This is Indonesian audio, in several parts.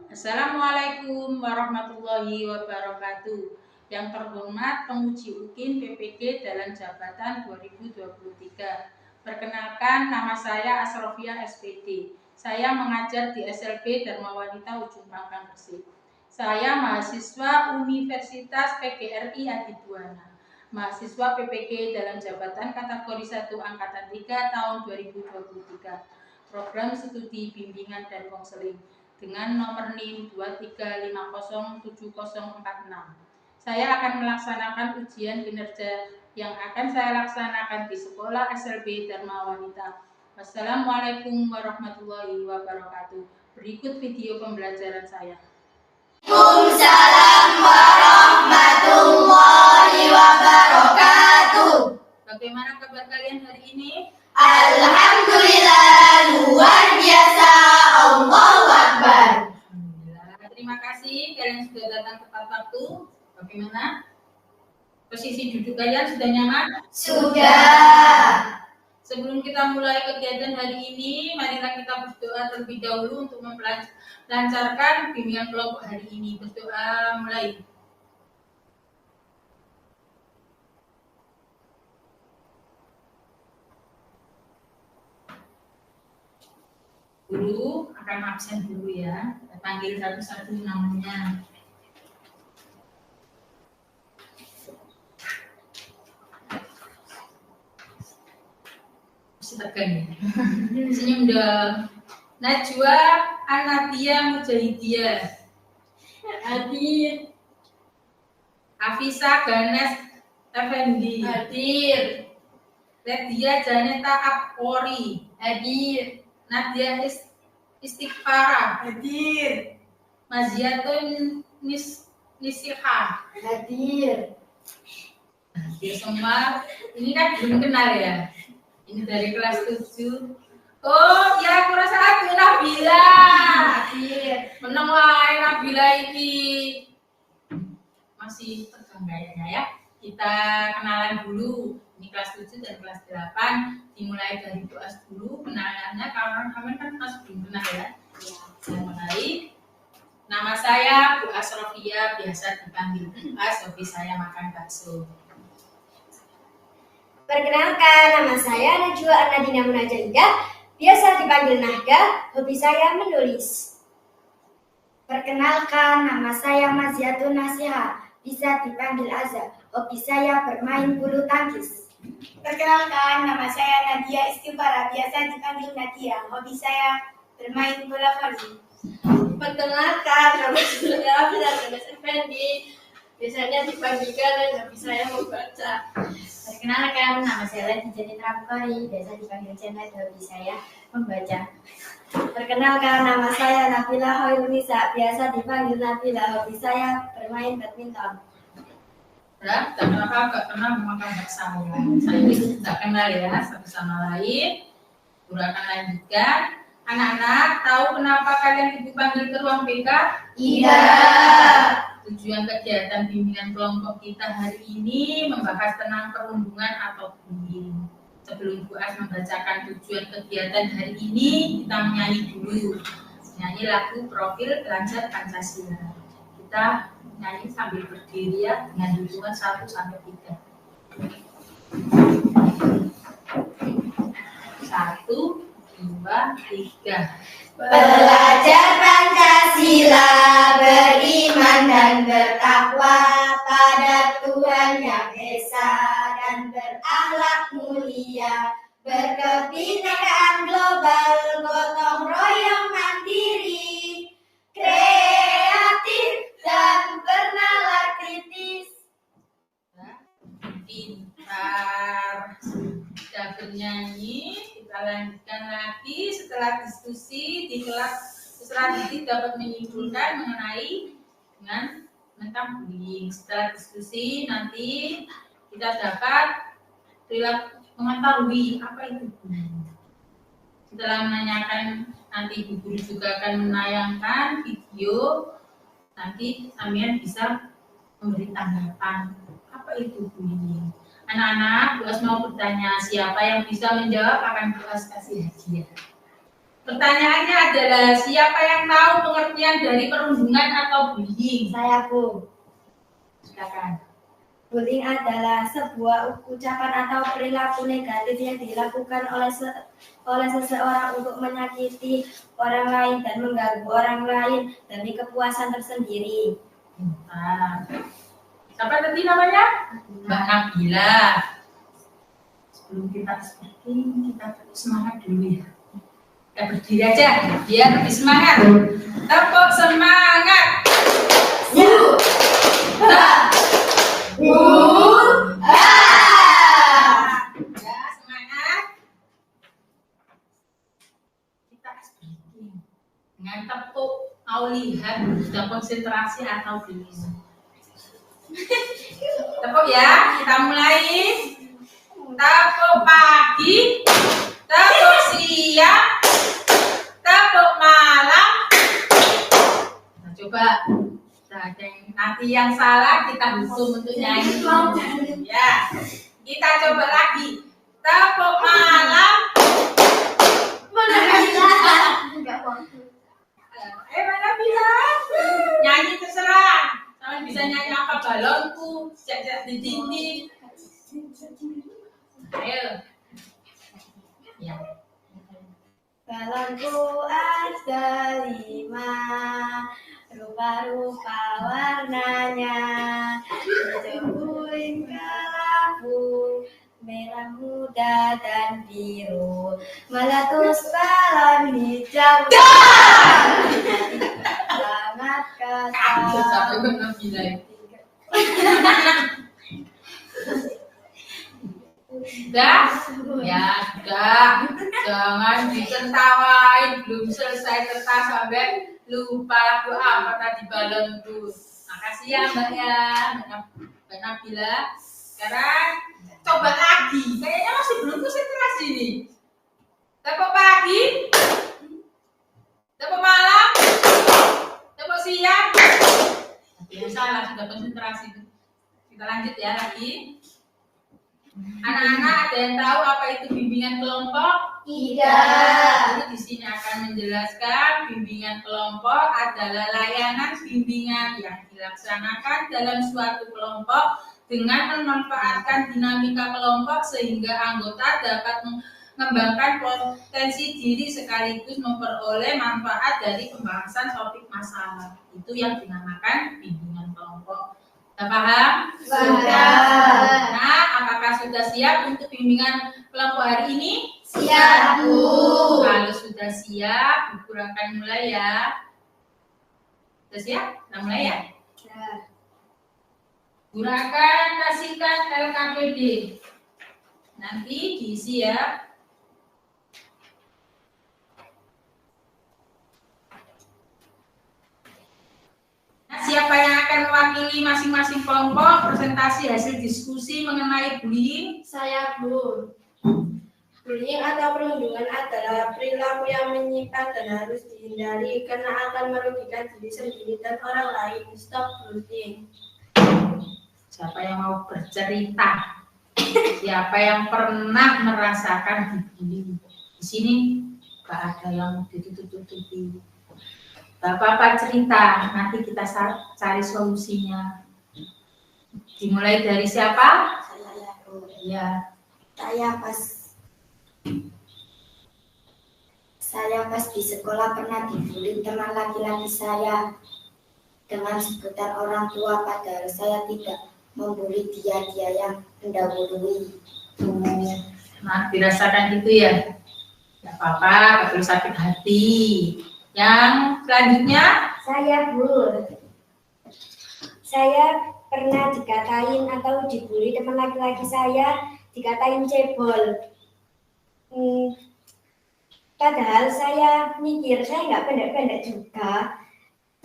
Assalamualaikum warahmatullahi wabarakatuh. Yang terhormat penguji UKIN PPG dalam jabatan 2023. Perkenalkan, nama saya Asrofia SPD. Saya mengajar di SLB Dharma Wanita Ujung Pangkang Gresik. Saya mahasiswa Universitas PGRI Adibuana. Mahasiswa PPG dalam jabatan kategori 1 Angkatan 3 tahun 2023. Program Studi Bimbingan dan Konseling dengan nomor NIM 235070046. Saya akan melaksanakan ujian kinerja yang akan saya laksanakan di Sekolah SLB Dharma Wanita. Wassalamualaikum warahmatullahi wabarakatuh. Berikut video pembelajaran saya. Waalaikumsalam warahmatullahi wabarakatuh. Bagaimana kabar kalian hari ini? Alhamdulillah, luar biasa. Allahu Akbar. Terima kasih kalian sudah datang tepat waktu. Bagaimana? Posisi duduk kalian sudah nyaman? Sudah. Sebelum kita mulai kegiatan hari ini, marilah kita berdoa terlebih dahulu untuk melancarkan bimbingan kelompok hari ini. Berdoa mulai. Guru akan absen dulu ya. Kita panggil satu-satu namanya. Tekan ya. Senyum dong. Najwa Anatia Mujahidiyah. Hadir. Afisa Ganes Effendi. Hadir. Ledia Janeta Apori. Hadir. Nadia Istighfara. Hadir. Maziatun Nisiha. Hadir. Hadir semua. Ini kan belum kenal ya. Ini dari kelas 7. Oh ya, aku rasa aku Nabila. Hadir. Menang wae Nabila ini. Masih tegang kayaknya ya. Kita kenalan dulu. Ini kelas 7 dan kelas 8. Dimulai dari doa dulu kenalannya. Kawan-kawan kan masih belum kenal ya. Saya mulai. Nama saya Bu Asrofia, biasa dipanggil As, hobi saya makan bakso. Perkenalkan, nama saya Najwa Anadina Munajaidah, biasa dipanggil Nahda, hobi saya menulis. Perkenalkan, nama saya Maziatun Nasiha, bisa dipanggil Azza, hobi saya bermain bulu tangkis. Perkenalkan, nama saya Nadia Istighfara, biasa dipanggil Nadia, hobi saya bermain bola voli. Perkenalkan, nama saya Afisa Ganes Effendi, biasanya dipanggil dan hobi saya membaca. Perkenalkan, nama saya Lady Janitra Bukari, biasa dipanggil Janet, hobi saya membaca. Perkenalkan, nama saya Nabila Hoirunisa, biasa dipanggil Nabila, hobi saya bermain badminton. Ya, dan kenapa gak pernah memakan bakso? Saya ini tidak kenal ya satu sama lain. Guru akan lanjutkan. Anak-anak, tahu kenapa kalian dipanggil ke ruang BK? Tidak. Tujuan kegiatan bimbingan kelompok kita hari ini membahas tentang perundungan atau bullying. Sebelum Bu As membacakan tujuan kegiatan hari ini, kita menyanyi dulu. Nyanyi lagu Profil Pelajar Pancasila. Kita nyanyi sambil berdiri ya, dengan hitungan 1 sampai 3. 1, 2, 3. Belajar Pancasila, beriman dan bertakwa pada Tuhan Yang Esa dan berakhlak mulia, berkebinekaan global, gotong royong mandiri, kreatif dan bernalar kritis. Pintar. Sudah bernyanyi, kita lanjutkan lagi setelah diskusi di kelas. Setelah itu dapat menyimpulkan mengenai tentang bullying. Setelah diskusi nanti kita dapat mengetahui apa itu bullying. Setelah menanyakan, nanti Bu Guru juga akan menayangkan video. Nanti kalian bisa memberi tanggapan apa itu bullying. Anak-anak, Bu As mau bertanya, siapa yang bisa menjawab akan Bu As kasih hadiah. Pertanyaannya adalah siapa yang tahu pengertian dari perundungan atau bullying? Saya, Bu. Silakan. Bullying adalah sebuah ucapan atau perilaku negatif yang dilakukan oleh seseorang untuk menyakiti orang lain dan mengganggu orang lain demi kepuasan tersendiri. Nah, siapa tadi namanya? Mbak Nabila. Sebelum kita seperti ini, kita semangat dulu ya. Kita berdiri aja, biar lebih semangat. Tepuk semangat. Ya, semangat. Kita seperti dengan tepuk. Mau lihat sudah konsentrasi atau belum? Tepuk ya, kita mulai. Tepuk pagi, tepuk siang, tepuk malam. Nah, coba nanti yang salah kita hukum untuk nyanyi. Ya, kita coba lagi. Tepuk malam. Mana bilang? Nyanyi terserah. Kalian bisa nyanyi apa? Balonku, sejak di dinding. Ayo. Ya. Balonku ada 5, rupa-rupa warnanya, hijau, kuning, kelabu, merah muda dan biru, meletus balon hijau. Sangat Sampai kesal. benar bilang. Sudah? Ya sudah. Jangan diketawain. Belum selesai kertas sampai lupa lagu apa tadi balonku. Makasih ya Mbak ya, Mbak Nabila. Sekarang coba lagi. Kayaknya masih belum konsentrasi nih. Tepuk pagi, tepuk malam, tepuk siang. Yang salah sudah konsentrasi. Kita lanjut ya lagi. Anak-anak ada yang tahu apa itu bimbingan kelompok? Tidak. Jadi di sini akan menjelaskan bimbingan kelompok adalah layanan bimbingan yang dilaksanakan dalam suatu kelompok dengan memanfaatkan dinamika kelompok sehingga anggota dapat mengembangkan potensi diri sekaligus memperoleh manfaat dari pembahasan topik masalah. Itu yang dinamakan bimbingan kelompok. Sudah paham? Sudah. Nah, apakah sudah siap untuk bimbingan kelompok hari ini? Siap, Bu. Kalau sudah siap, Ibu akan mulai ya. Sudah siap? Kita mulai ya. Gunakan kasihkan LKPD. Nanti diisi ya. Nah, siapa yang akan mewakili masing-masing kelompok presentasi hasil diskusi mengenai bullying? Saya, Bu. Bullying atau perundungan adalah perilaku yang menyimpang dan harus dihindari karena akan merugikan diri sendiri dan orang lain. Stop bullying. Siapa yang mau bercerita? Siapa yang pernah merasakan dibully? Di sini nggak ada yang ditutup-tutupi. Bapak cerita, nanti kita cari solusinya. Dimulai dari siapa? Saya, Bu. Ya. Saya pas di sekolah pernah dibully teman laki-laki saya dengan sebutan orang tua, padahal saya tidak membuli dia yang mendahului. Nah, dirasakan gitu ya. Tidak apa-apa, nggak perlu sakit hati. Yang selanjutnya, Saya, Bu. Saya pernah dikatain atau dibully teman laki-laki saya, dikatain cebol. Padahal saya mikir saya nggak pendek-pendek juga,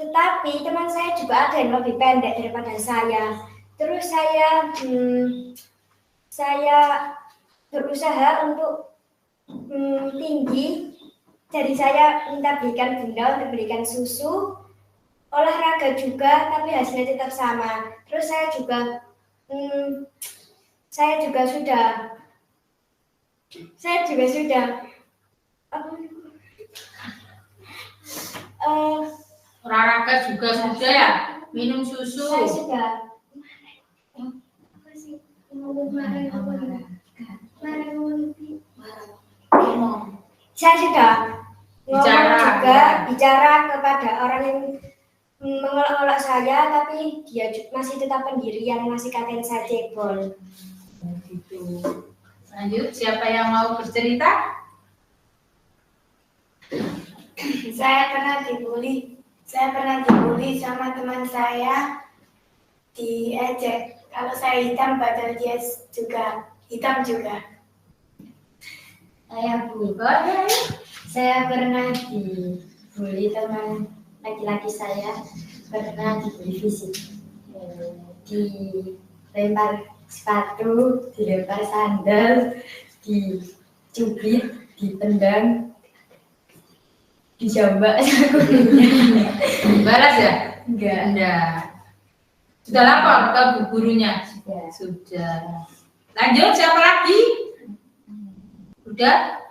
tetapi teman saya juga ada yang lebih pendek daripada saya. Terus saya berusaha untuk tinggi, jadi saya minta belikan bunda untuk belikan susu, olahraga juga, tapi hasilnya tetap sama. Terus saya juga sudah Olahraga juga sudah ya. Minum susu. Saya sudah. Saya sudah ngomong juga bicara kepada orang yang mengolok-olok saya, tapi dia masih tetap pendirian, masih katain saya cebol. Gitu. Lanjut, siapa yang mau bercerita? Saya pernah dibully sama teman saya, diejek. Kalau saya hitam, padahal dia juga hitam juga. Saya pernah dibully teman laki-laki saya, pernah dibully fisik, dilempar sepatu, dilempar sandal, dicubit, ditendang, dijambak. Balas ya? Enggak. Sudah lapor ke bu gurunya? Sudah. Lanjut, siapa lagi? Udah?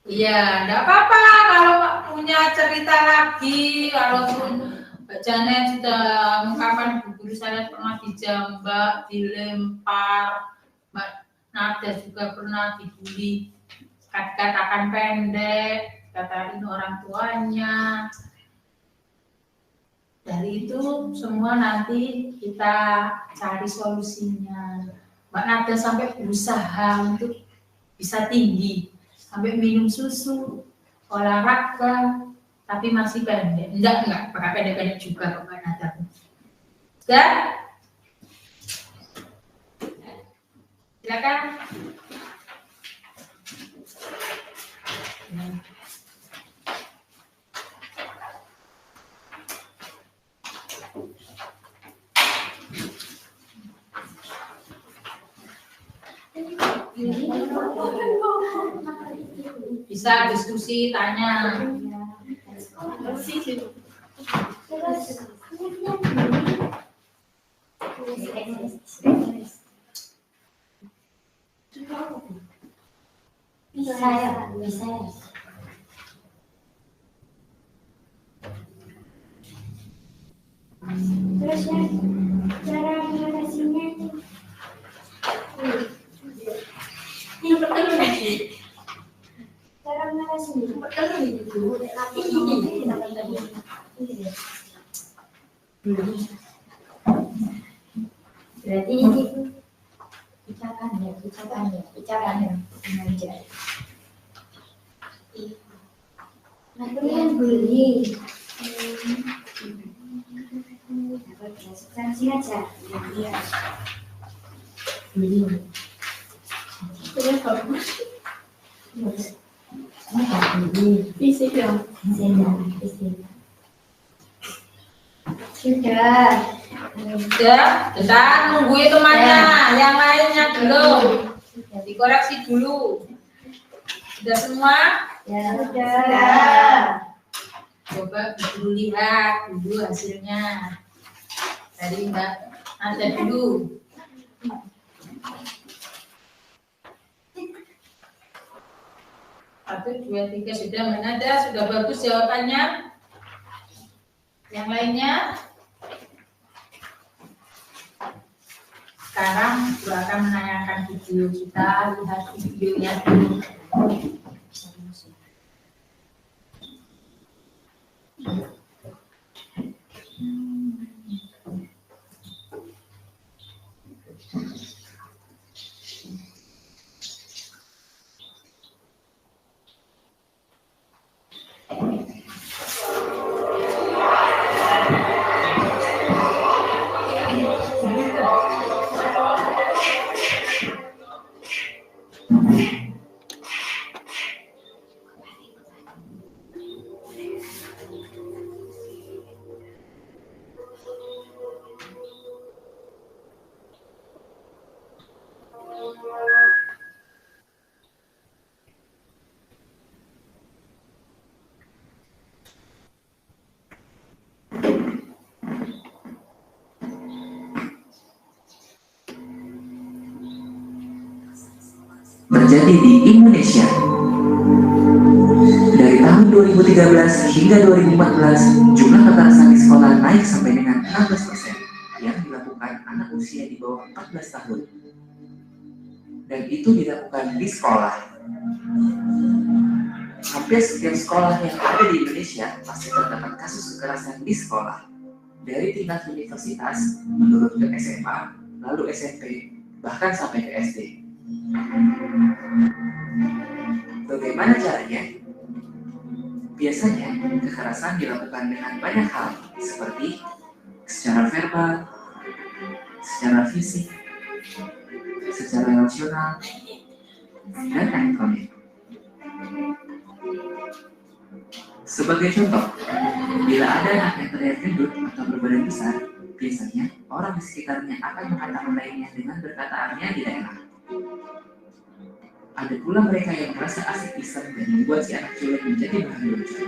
Iya, enggak apa-apa kalau punya cerita lagi. Walaupun Mbak Janet sudah mengungkapkan bu guru saya pernah dijambak, dilempar, Mbak Nada juga pernah dibully, katakan pendek, katain orang tuanya. Dari itu semua nanti kita cari solusinya. Mbak Nada sampai berusaha untuk bisa tinggi, sampai minum susu, olahraga, tapi masih pendek. Enggak, pakai pendek-pendek juga kok Mbak Nada. Sudah? Silakan. Bisa diskusi, tanya. Bisa. Terus ya, cara mengatasinya berarti ini ucapannya mengajar. Aku kan bully. Sanksi aja. Bully. Fisik dong. Sudah. Kita nungguin temannya, yang lainnya belum. Dikoreksi dulu. Sudah semua? Ya, sudah. Coba dulu lihat dulu hasilnya. Dari Mbak Nada dulu. Satu, dua, tiga, sudah. Mbak Nada, sudah bagus jawabannya. Yang lainnya? Sekarang aku akan menayangkan video kita, lihat videonya dulu. Terjadi di Indonesia dari tahun 2013 hingga 2014, jumlah kekerasan di sekolah naik sampai dengan 16% yang dilakukan anak usia di bawah 14 tahun. Dan itu dilakukan di sekolah. Hampir setiap sekolah yang ada di Indonesia pasti terdapat kasus kekerasan di sekolah. Dari tingkat universitas, menurut ke SMA, lalu SMP, bahkan sampai ke SD. Bagaimana caranya? Biasanya, kekerasan dilakukan dengan banyak hal, seperti secara verbal, secara fisik, secara emosional, dan elektronik. Sebagai contoh, bila ada anak yang terlihat gendut atau berbadan besar, biasanya orang di sekitarnya akan mengata-katainya dengan berkataannya tidak enak. Ada pula mereka yang merasa asik iseng dan membuat si anak cilik menjadi bahan lucu.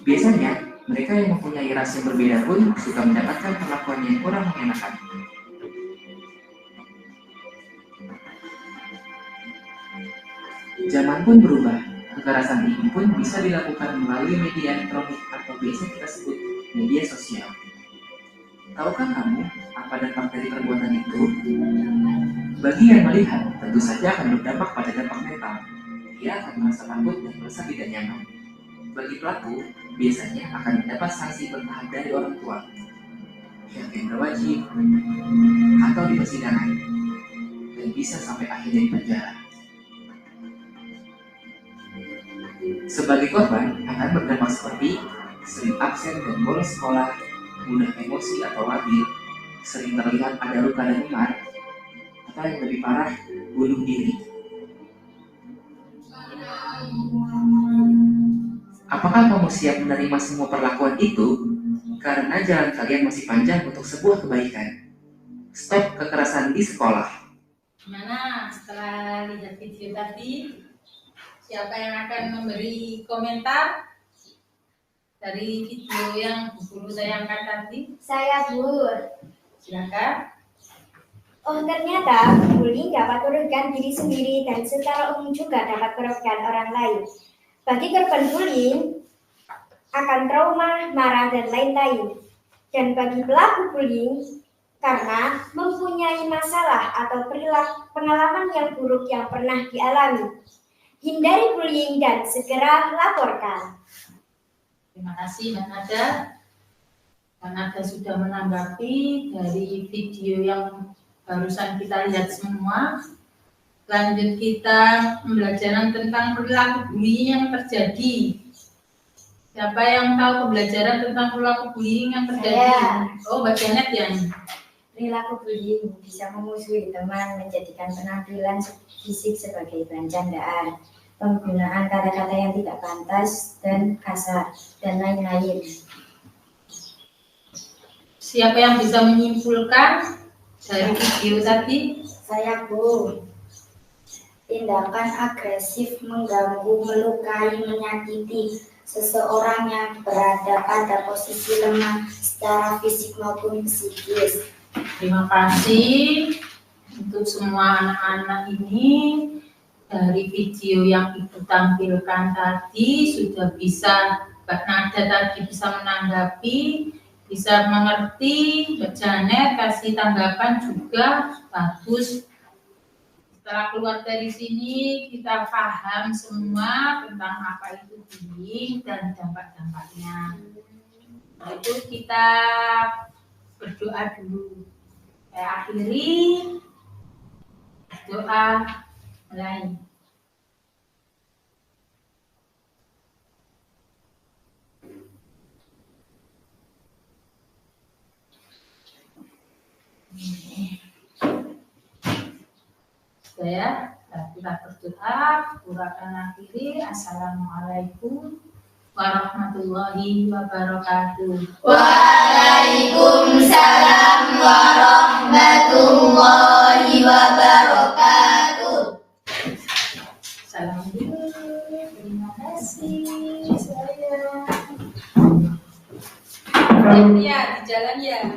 Biasanya, mereka yang mempunyai ras yang berbeda pun suka mendapatkan perlakuan yang kurang mengenakan. Zaman pun berubah, kekerasan ini pun bisa dilakukan melalui media elektronik atau biasa kita sebut media sosial. Tahukah kamu apa dampak dari perbuatan itu? Bagi yang melihat, tentu saja akan berdampak pada dampak mental. Dia akan merasa takut dan merasa tidak nyaman. Bagi pelaku, biasanya akan mendapat sanksi bertahap dari orang tua, pihak yang berwajib, atau di persidangan, dan bisa sampai akhirnya di penjara. Sebagai korban akan berdampak seperti sering absen dan bolos sekolah, mudah emosi atau labil, sering terlihat ada luka dan memar, atau yang lebih parah, bunuh diri. Apakah kamu siap menerima semua perlakuan itu? Karena jalan kalian masih panjang untuk sebuah kebaikan. Stop kekerasan di sekolah. Gimana setelah lihat video tadi? Siapa yang akan memberi komentar dari video yang guru tayangkan tadi? Saya, Bu. Silakan. Oh, ternyata bullying dapat merugikan diri sendiri dan secara umum juga dapat merugikan orang lain. Bagi korban bullying akan trauma, marah, dan lain-lain. Dan bagi pelaku bullying, karena mempunyai masalah atau pengalaman yang buruk yang pernah dialami. Hindari bullying dan segera laporkan. Terima kasih Mbak Nada. Mbak Nada sudah menanggapi dari video yang barusan kita lihat semua. Lanjut kita pembelajaran tentang perilaku bullying yang terjadi. Siapa yang tahu pembelajaran tentang perilaku bullying yang terjadi? Saya. Oh, Mbak Janet yang Perilaku bullying bisa memusuhi teman, menjadikan penampilan fisik sebagai bahan candaan, penggunaan kata-kata yang tidak pantas dan kasar, dan lain-lain. siapa yang bisa menyimpulkan dari video tadi? Saya, Bu. Tindakan agresif mengganggu, melukai, menyakiti seseorang yang berada pada posisi lemah secara fisik maupun psikis. Terima kasih untuk semua anak-anak ini. Dari video yang Ibu tampilkan tadi sudah bisa Mbak Nada tadi bisa menanggapi, bisa mengerti. Mbak Janet kasih tanggapan juga bagus. Setelah keluar dari sini kita paham semua tentang apa itu bullying dan dampak-dampaknya. Nah, itu kita berdoa dulu. Saya akhiri doa mulai. Saya kita berdoa, kurangkan akhiri. Assalamualaikum warahmatullahi wabarakatuh. Waalaikumsalam warahmatullahi wabarakatuh. Salam dulu. Terima kasih. Saya. Ya, di jalan ya.